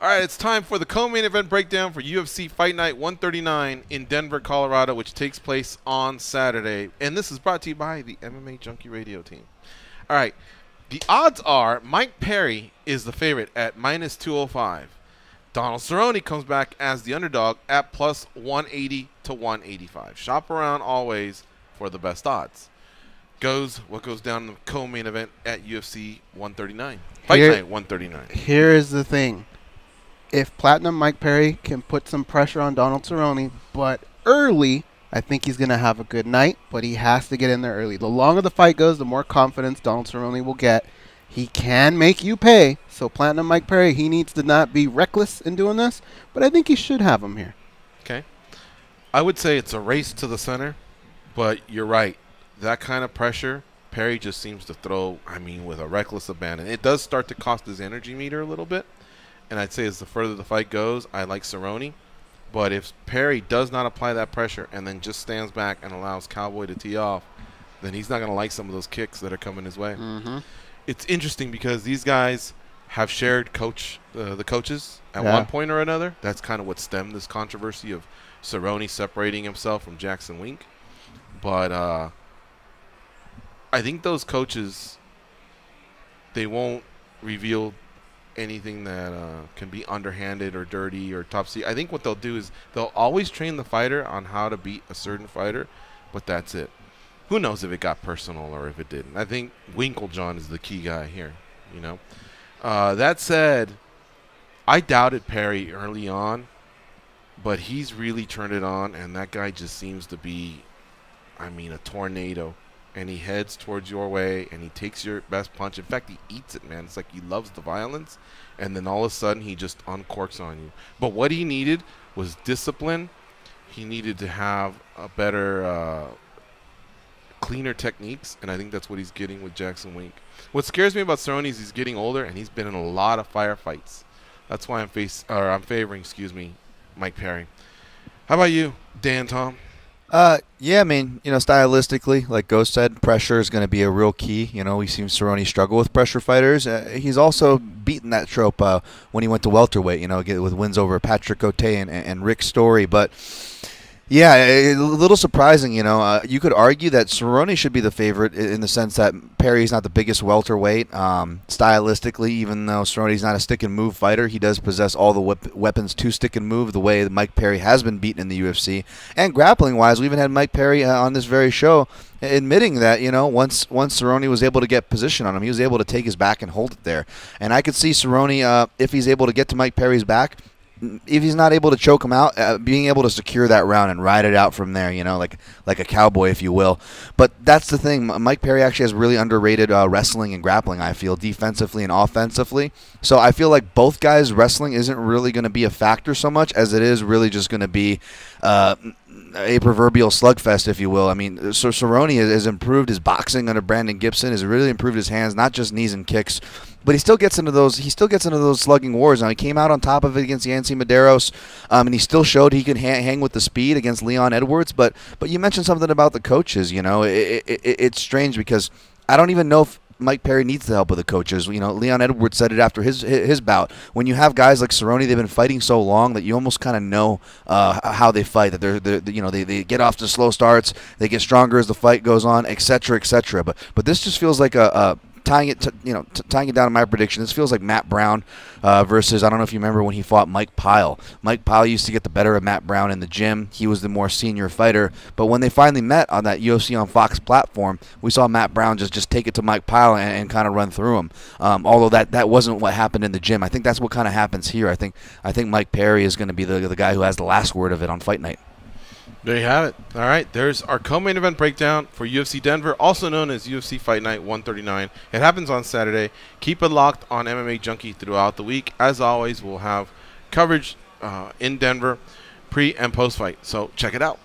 All right, it's time for the co-main event breakdown for UFC Fight Night 139 in Denver, Colorado, which takes place on Saturday. And this is brought to you by the MMA Junkie radio team. All right, the odds are Mike Perry is the favorite at -205. Donald Cerrone comes back as the underdog at plus 180 to 185. Shop around always for the best odds. What goes down in the co-main event at UFC 139. Fight Night 139. Here is the thing. If Platinum Mike Perry can put some pressure on Donald Cerrone, but early, I think he's going to have a good night, but he has to get in there early. The longer the fight goes, the more confidence Donald Cerrone will get. He can make you pay, so Platinum Mike Perry, he needs to not be reckless in doing this, but I think he should have him here. Okay. I would say it's a race to the center, but you're right. That kind of pressure, Perry just seems to throw, with a reckless abandon. It does start to cost his energy meter a little bit. And I'd say as the further the fight goes, I like Cerrone. But if Perry does not apply that pressure and then just stands back and allows Cowboy to tee off, then he's not going to like some of those kicks that are coming his way. It's interesting because these guys have shared the coaches at one point or another. That's kind of what stemmed this controversy of Cerrone separating himself from Jackson Wink. But I think those coaches, they won't reveal anything that can be underhanded or dirty or top secret. I think what they'll do is they'll always train the fighter on how to beat a certain fighter, but that's it. Who knows if it got personal or if it didn't. I think Winklejohn is the key guy here, you know. That said, I doubted Perry early on, but he's really turned it on, and that guy just seems to be, a tornado. And he heads towards your way, and he takes your best punch. In fact, he eats it, man. It's like he loves the violence, and then all of a sudden he just uncorks on you. But what he needed was discipline. He needed to have a better, cleaner techniques, and I think that's what he's getting with Jackson Wink. What scares me about Cerrone is he's getting older, and he's been in a lot of firefights. That's why I'm favoring, Mike Perry. How about you, Dan Tom? Yeah, stylistically, like Ghost said, pressure is going to be a real key. We've seen Cerrone struggle with pressure fighters. He's also beaten that trope when he went to welterweight, with wins over Patrick Cote and Rick Story. But yeah, a little surprising, you could argue that Cerrone should be the favorite in the sense that Perry's not the biggest welterweight. Stylistically, even though Cerrone's not a stick-and-move fighter, he does possess all the weapons to stick-and-move the way that Mike Perry has been beaten in the UFC. And grappling-wise, we even had Mike Perry on this very show admitting that, once Cerrone was able to get position on him, he was able to take his back and hold it there. And I could see Cerrone, if he's able to get to Mike Perry's back, if he's not able to choke him out, being able to secure that round and ride it out from there, like a cowboy, if you will. But that's the thing. Mike Perry actually has really underrated wrestling and grappling, I feel, defensively and offensively. So I feel like both guys' wrestling isn't really going to be a factor so much as it is really just going to be a proverbial slugfest, if you will. So Cerrone has improved his boxing under Brandon Gibson, has really improved his hands, not just knees and kicks, but he still gets into those. He still gets into those slugging wars. Now he came out on top of it against Yancy Medeiros, and he still showed he can hang with the speed against Leon Edwards. But you mentioned something about the coaches. It's strange because I don't even know if Mike Perry needs the help of the coaches. Leon Edwards said it after his bout. When you have guys like Cerrone, they've been fighting so long that you almost kind of know how they fight. That they get off to slow starts, they get stronger as the fight goes on, etc., etc. But this just feels like tying it down to my prediction. This feels like Matt Brown versus, I don't know if you remember when he fought Mike Pyle. Mike Pyle used to get the better of Matt Brown in the gym. He was the more senior fighter. But when they finally met on that UFC on Fox platform, we saw Matt Brown just take it to Mike Pyle and kind of run through him. Although that wasn't what happened in the gym. I think that's what kind of happens here. I think Mike Perry is going to be the guy who has the last word of it on Fight Night. There you have it. All right, there's our co-main event breakdown for UFC Denver, also known as UFC Fight Night 139. It happens on Saturday. Keep it locked on MMA Junkie throughout the week. As always, we'll have coverage in Denver pre- and post-fight, so check it out.